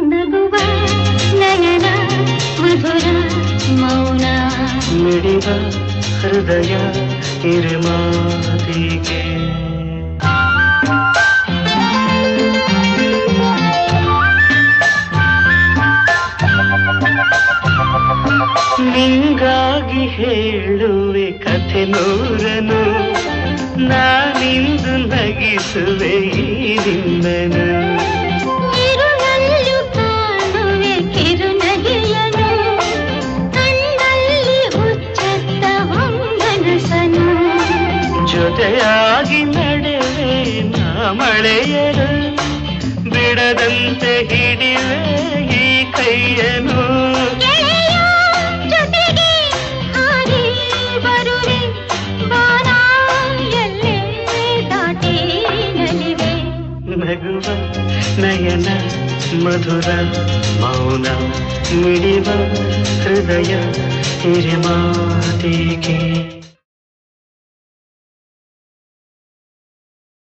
ನಗುವ ನಯನ ಮಧುರ ಮೌನ ಮಿಡಿವ ಹೃದಯ ಹಿರಿಮಾತಿಗೆ ನಿಂಗಾಗಿ ಹೇಳುವೆ ಕಥೆ ನೂರನು ನಾನಿಂದು ನಗಿಸುವೆ ಈ ನಿನ್ನನು ಇರುಳಲ್ಲೂ ಕಾಣುವೆ ಕಿರುನಗೆಯನು ಕಣ್ಣಲ್ಲಿ ಹುಚ್ಚತ್ತ ಹೊಂಗನಸನು ಜೊತೆಯಾಗಿ ನಡೆವೆ ನಾ ಮಳೆಯಲು ಬಿಡದಂತೆ ಹಿಡಿವೆ ಈ ಕೈಯನು ನಗುವ ನಯನ ಮಧುರ ಮೌನ ಮಿಡಿವ ಹೃದಯ ಹಿರಿಮಾತಿಗೆ